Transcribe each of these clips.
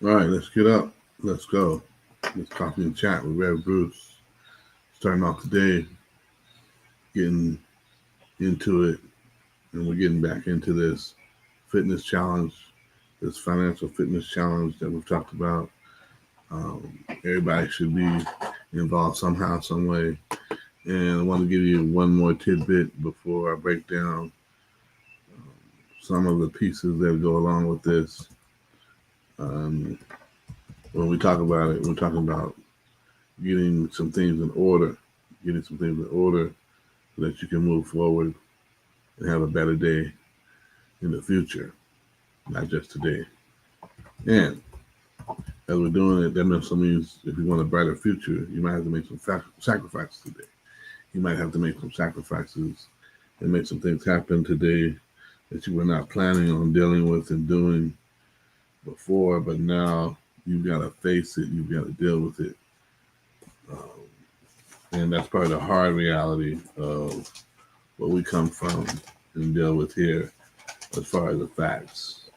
All right, let's get up. Let's go. Let's coffee and chat with Rev Bruce. Starting off today, getting into it, and we're getting back into this fitness challenge, this financial fitness challenge that we've talked about. Everybody should be involved somehow, some way. And I want to give you one more tidbit before I break down some of the pieces that go along with this. Um, when we talk about it, we're talking about getting some things in order, so that you can move forward and have a better day in the future, not just today. And as we're doing it, that means if you want a brighter future, you might have to make some sacrifices today. You might have to make some sacrifices and make some things happen today that you were not planning on dealing with and doing before, but now you've got to face it, you've got to deal with it. Um, and that's part of the hard reality of what we come from and deal with here as far as the facts.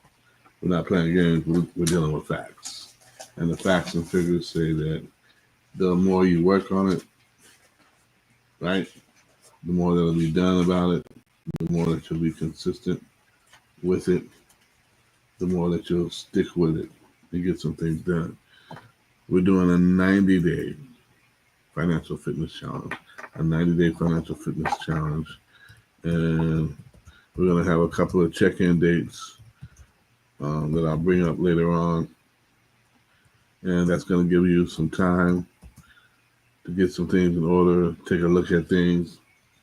We're not playing games, we're dealing with facts. And the facts and figures say that the more you work on it, right, the more that'll be done about it, the more that you'll be consistent with it, the more that you'll stick with it and get some things done. We're doing a 90-day financial fitness challenge, a 90-day financial fitness challenge. And we're going to have a couple of check-in dates that I'll bring up later on. And that's going to give you some time to get some things in order, take a look at things,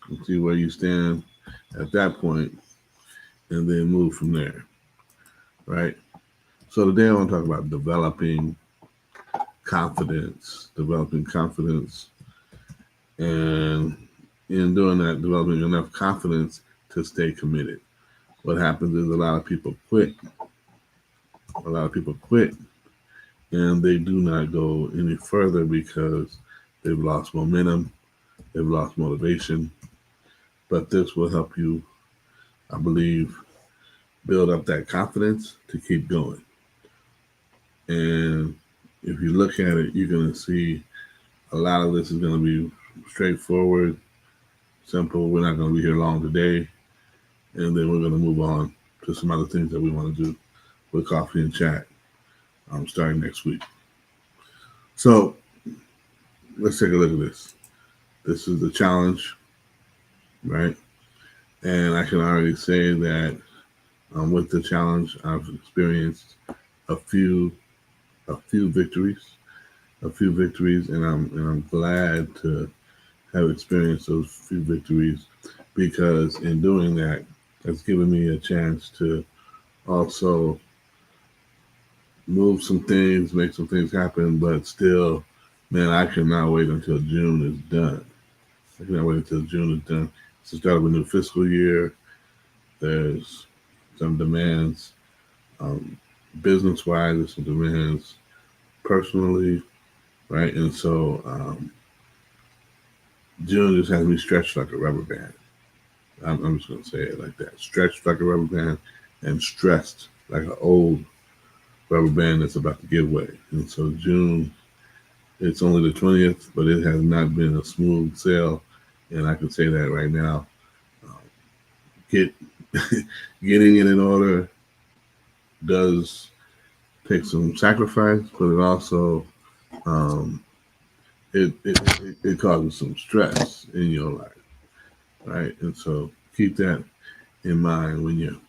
and see where you stand at that point, and then move from there, right? So today I want to talk about developing confidence, and in doing that, developing enough confidence to stay committed. What happens is a lot of people quit. And they do not go any further because they've lost momentum, they've lost motivation. But this will help you, I believe, build up that confidence to keep going. And if you look at it, you're going to see a lot of this is going to be straightforward, simple. We're not going to be here long today. And then we're going to move on to some other things that we want to do with coffee and chat starting next week. So let's take a look at this. This is the challenge, right? And I can already say that with the challenge, I've experienced a few victories, and I'm glad to have experienced those few victories, because in doing that, it's given me a chance to also move some things, make some things happen, but still, man, I cannot wait until June is done. I cannot wait until June is done. It's the start of a new fiscal year. There's some demands, um, business-wise, there's some demands personally, right? And so June just has me stretched like a rubber band. I'm just going to say it like that. Stretched like a rubber band and stressed like an old rubber band that's about to give way. And so June, it's only the 20th, but it has not been a smooth sail. And I can say that right now. Um, get Getting it in order does take some sacrifice, but it also um, it causes some stress in your life, right? And so keep that in mind when you're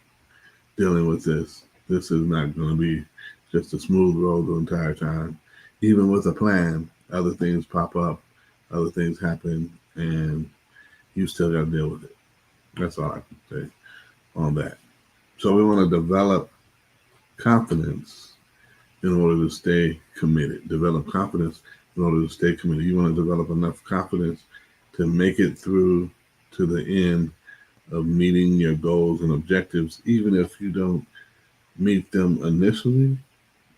dealing with this. This is not going to be just a smooth road the entire time. Even with a plan, other things pop up, other things happen, and you still got to deal with it. That's all I can say on that. So we want to develop confidence in order to stay committed. Develop confidence in order to stay committed. You want to develop enough confidence to make it through to the end of meeting your goals and objectives, even if you don't meet them initially.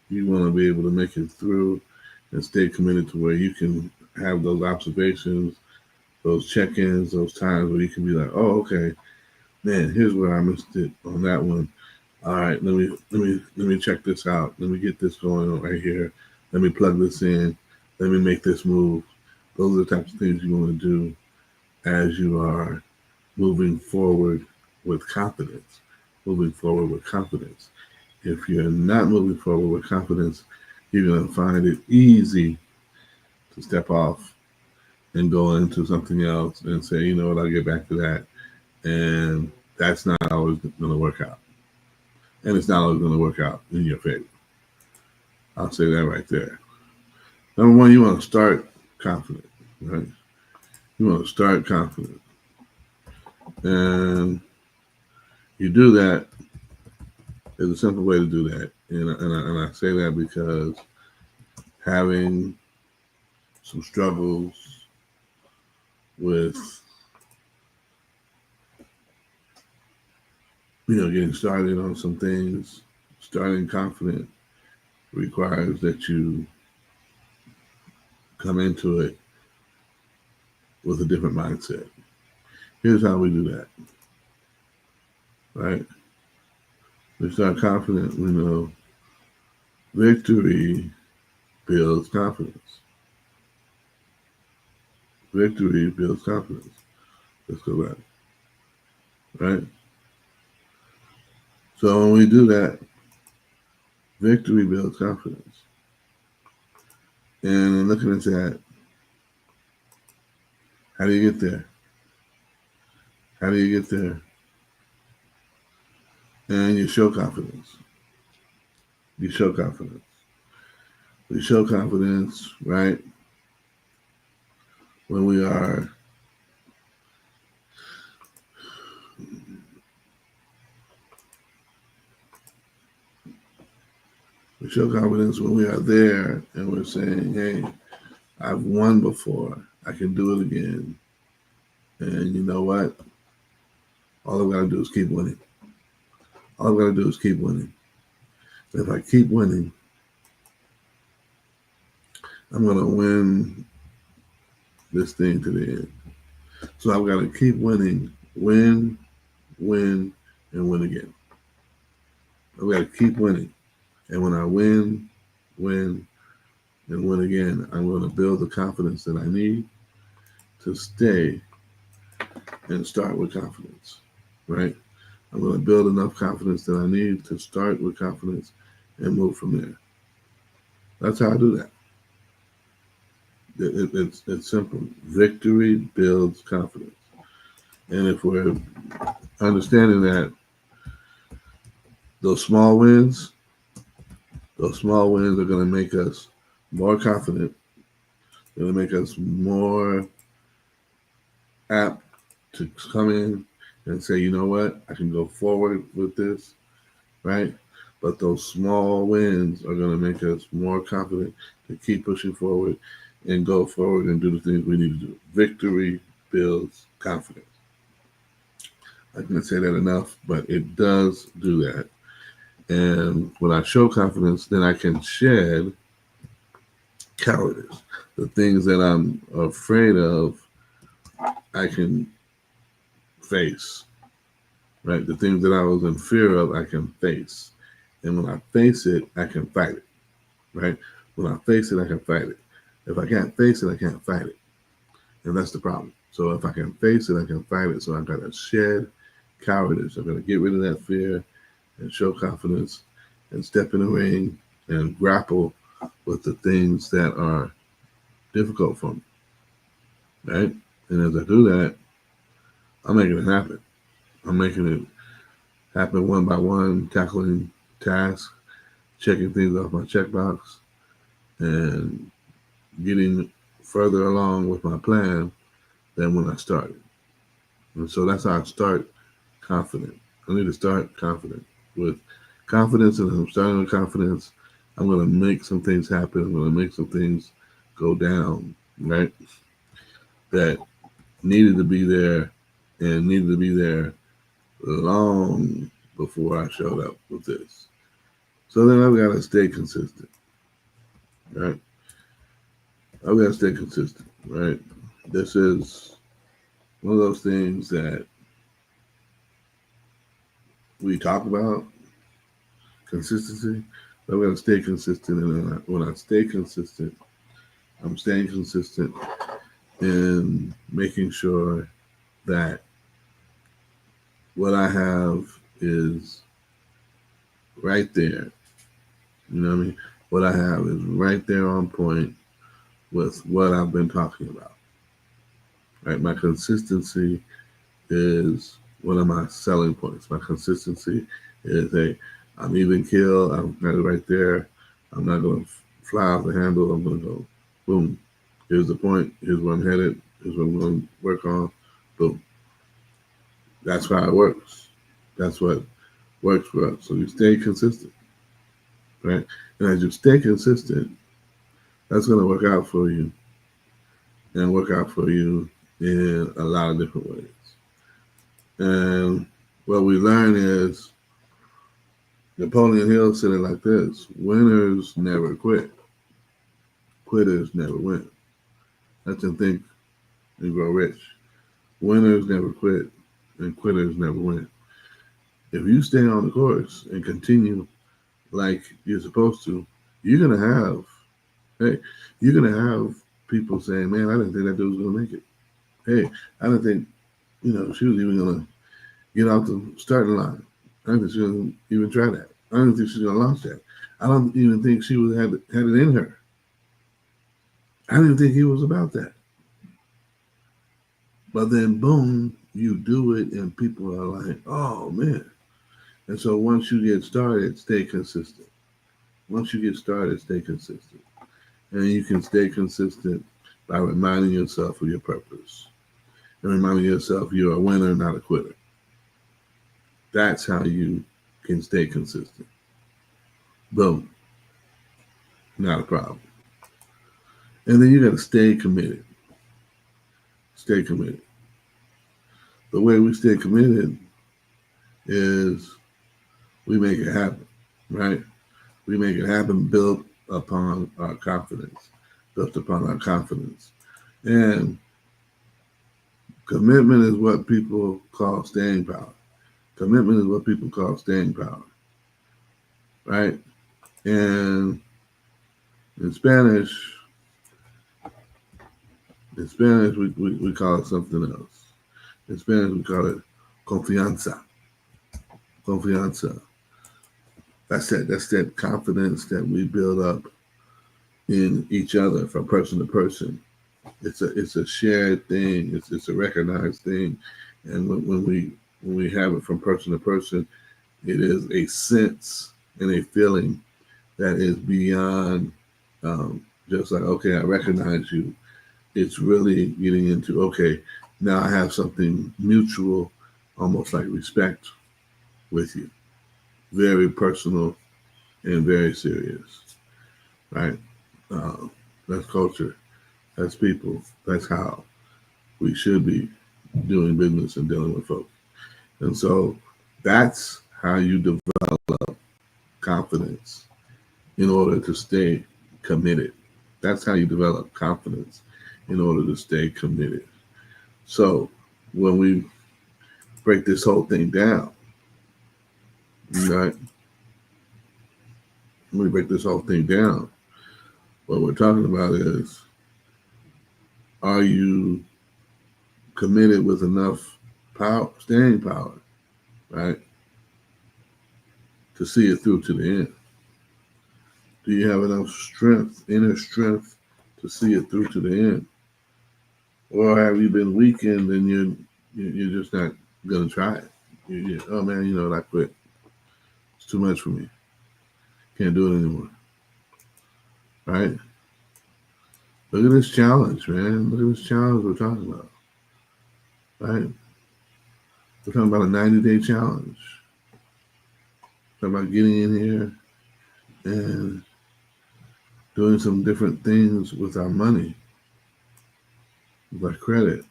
You want to be able to make it through and stay committed to where you can have those observations, those check-ins, those times where you can be like, oh, okay, man, here's where I missed it on that one. All right, let me check this out. Let me get this going right here. Let me plug this in. Let me make this move. Those are the types of things you want to do as you are moving forward with confidence. Moving forward with confidence. If you're not moving forward with confidence, you're going to find it easy to step off and go into something else and say, you know what, I'll get back to that. And that's not always going to work out. And it's not always going to work out in your favor. I'll say that right there. Number one, you want to start confident, right? You want to start confident. And you do that. There's a simple way to do that. And I say that because having some struggles with, getting started on some things, starting confident requires that you come into it with a different mindset. Here's how we do that, right? We start confident, we know victory builds confidence. Victory builds confidence. Let's go back, right? So when we do that, victory builds confidence. And looking at that, how do you get there? How do you get there? And you show confidence. You show confidence. We show confidence, right? When we show confidence when we are there and we're saying, hey, I've won before. I can do it again. And you know what? All I've got to do is keep winning. All I've got to do is keep winning. If I keep winning, I'm going to win this thing to the end. So I've got to keep winning, win, and win again. I've got to keep winning. And when I win, and win again, I'm going to build the confidence that I need to stay and start with confidence, right? I'm going to build enough confidence that I need to start with confidence and move from there. That's how I do that. It's simple. Victory builds confidence. And if we're understanding that those small wins are going to make us more confident. They're going to make us more apt to come in and say, you know what, I can go forward with this, right? But those small wins are going to make us more confident to keep pushing forward and go forward and do the things we need to do. Victory builds confidence. I can't say that enough, but it does do that. And when I show confidence, then I can shed cowardice. The things that I'm afraid of, I can face, right? The things that I was in fear of, I can face. And when I face it, I can fight it, right? When I face it, I can fight it. If I can't face it, I can't fight it. And that's the problem. So if I can face it, I can fight it. So I've got to shed cowardice. I've got to get rid of that fear and show confidence and step in the ring and grapple with the things that are difficult for me, right? And as I do that, I'm making it happen. I'm making it happen one by one, tackling tasks, checking things off my checkbox, and getting further along with my plan than when I started. And so that's how I start confident. I need to start confident. With confidence, and I'm starting with confidence, I'm going to make some things happen. I'm going to make some things go down, right? That needed to be there and needed to be there long before I showed up with this. So then I've got to stay consistent, right? I've got to stay consistent, right? This is one of those things that we talk about, Consistency. I'm going to stay consistent, and when I stay consistent, I'm staying consistent in making sure that what I have is right there. You know what I mean? What I have is right there on point with what I've been talking about. Right? My consistency is one of my selling points. My consistency is I'm even kill. I'm got it right there. I'm not going to fly off the handle. I'm going to go, boom. Here's the point. Here's where I'm headed. Here's what I'm going to work on. Boom. That's how it works. That's what works for us. So you stay consistent, right? And as you stay consistent, that's going to work out for you and work out for you in a lot of different ways. And what we learn is Napoleon Hill said it like this: winners never quit, quitters never win. Let them think and grow rich. Winners never quit, and quitters never win. If you stay on the course and continue like you're supposed to, you're gonna have you're gonna have people saying, "Man, I didn't think that dude was gonna make it. Hey, I didn't think she was even gonna get out the starting line. I didn't think she was gonna even try that. I don't think she's gonna launch that. I don't even think she had it in her. I didn't think he was about that." But then, boom, you do it, and people are like, "Oh man!" And so once you get started, stay consistent. Once you get started, stay consistent, and you can stay consistent by reminding yourself of your purpose and reminding yourself you're a winner, not a quitter. That's how you can stay consistent. Boom, not a problem. And then you got to stay committed. Stay committed. The way we stay committed is we make it happen, right? We make it happen built upon our confidence, built upon our confidence. And commitment is what people call staying power. Commitment is what people call staying power, right? And in Spanish, we call it something else. In Spanish, we call it confianza. Confianza. That's that confidence that we build up in each other from person to person. It's a shared thing. It's a recognized thing, and when we have it from person to person, it is a sense and a feeling that is beyond just like, okay, I recognize you. It's really getting into, okay, now I have something mutual, almost like respect with you. Very personal and very serious, right? Uh, that's culture. That's people. That's how we should be doing business and dealing with folks. And so that's how you develop confidence in order to stay committed. That's how you develop confidence in order to stay committed. So when we break this whole thing down, right? When we break this whole thing down, what we're talking about is, are you committed with enough power, staying power, right, to see it through to the end? Do you have enough strength, inner strength, to see it through to the end? Or have you been weakened and you're just not gonna try it? Oh man, I quit. It's too much for me. Can't do it anymore. Right? Look at this challenge, man. Look at this challenge we're talking about. Right? We're talking about a 90-day challenge. We're talking about getting in here and doing some different things with our money, with our credit,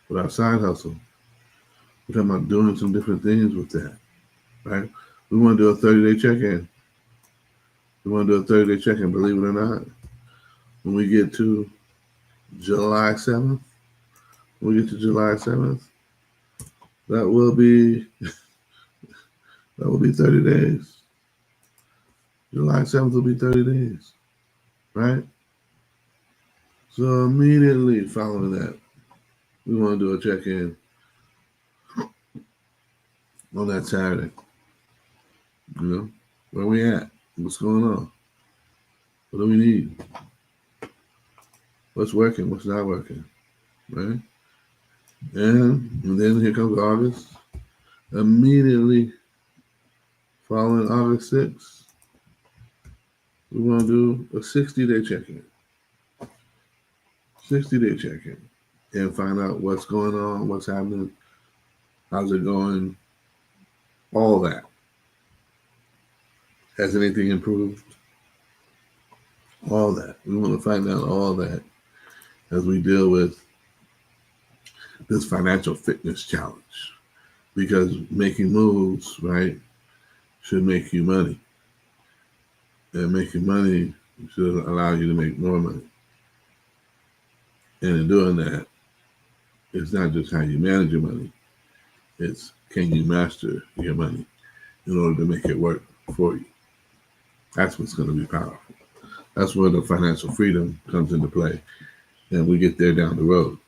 with our side hustle. We're talking about doing some different things with that, right? We want to do a 30-day check-in. We want to do a 30-day check-in, believe it or not. When we get to July 7th, that will be 30 days. July 7th will be 30 days, right? So immediately following that, we want to do a check-in on that Saturday. You know, where we at? What's going on? What do we need? What's working? What's not working? Right? And then here comes August. Immediately following August 6th, we want to do a 60-day check-in. 60-day check-in. And find out what's going on, what's happening, how's it going, all that. Has anything improved? All that. We want to find out all that as we deal with this financial fitness challenge. Because making moves, right, should make you money. And making money should allow you to make more money. And in doing that, it's not just how you manage your money. It's can you master your money in order to make it work for you. That's what's going to be powerful. That's where the financial freedom comes into play. And we get there down the road.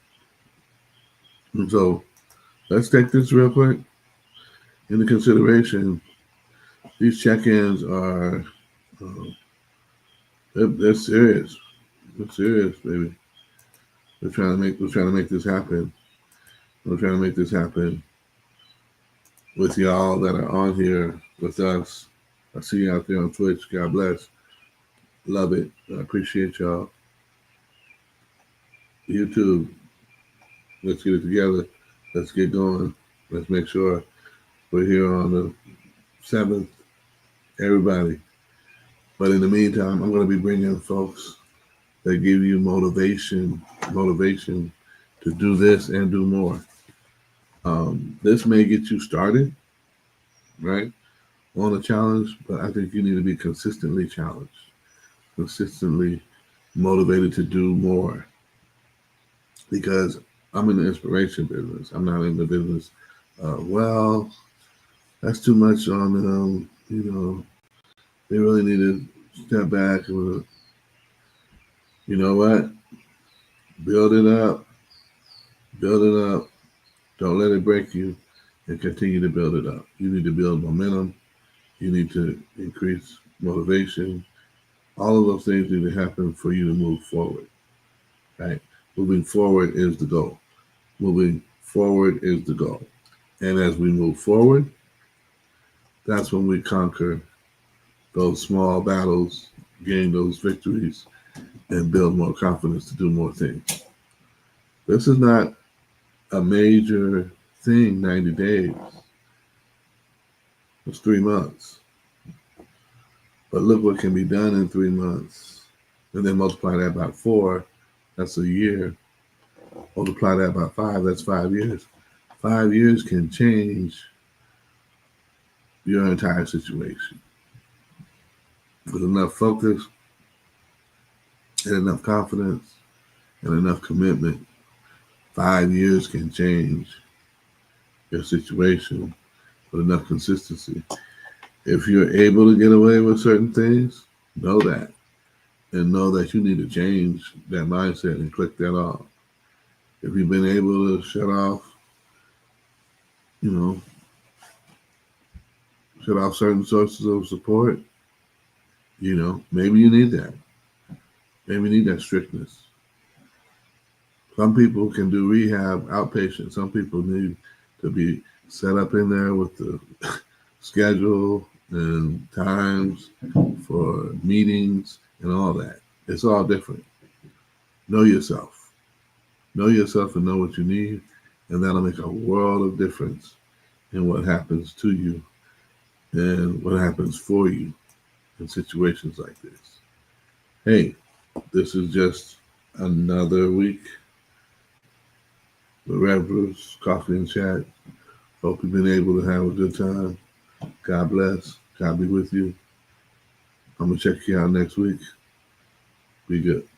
And so let's take this real quick into consideration. These check-ins are, they're serious. They're serious, baby. We're trying to make this happen. We're trying to make this happen with y'all that are on here with us. I see you out there on Twitch. God bless. Love it. I appreciate y'all. YouTube, let's get it together. Let's get going. Let's make sure we're here on the 7th. Everybody. But in the meantime, I'm going to be bringing folks that give you motivation to do this and do more. This may get you started, right, on a challenge, but I think you need to be consistently challenged, consistently motivated to do more. Because I'm in the inspiration business. I'm not in the business. Well, that's too much on them. They really need to step back and, you know what? Build it up. Build it up. Don't let it break you, and continue to build it up. You need to build momentum. You need to increase motivation. All of those things need to happen for you to move forward, right? Moving forward is the goal. Moving forward is the goal. And as we move forward, that's when we conquer those small battles, gain those victories, and build more confidence to do more things. This is not a major thing, 90 days. It's 3 months. But look what can be done in 3 months. And then multiply that by 4, that's a year. Multiply that by 5, that's 5 years. 5 years can change your entire situation. With enough focus and enough confidence and enough commitment, 5 years can change your situation with enough consistency. If you're able to get away with certain things, know that. And know that you need to change that mindset and click that off. If you've been able to shut off certain sources of support, maybe you need that. Maybe you need that strictness. Some people can do rehab outpatient. Some people need to be set up in there with the schedule and times for meetings and all that. It's all different. Know yourself. Know yourself and know what you need, and that'll make a world of difference in what happens to you and what happens for you in situations like this. Hey, this is just another week with Rev Bruce, Coffee and Chat. Hope you've been able to have a good time. God bless. God be with you. I'm going to check you out next week. Be good.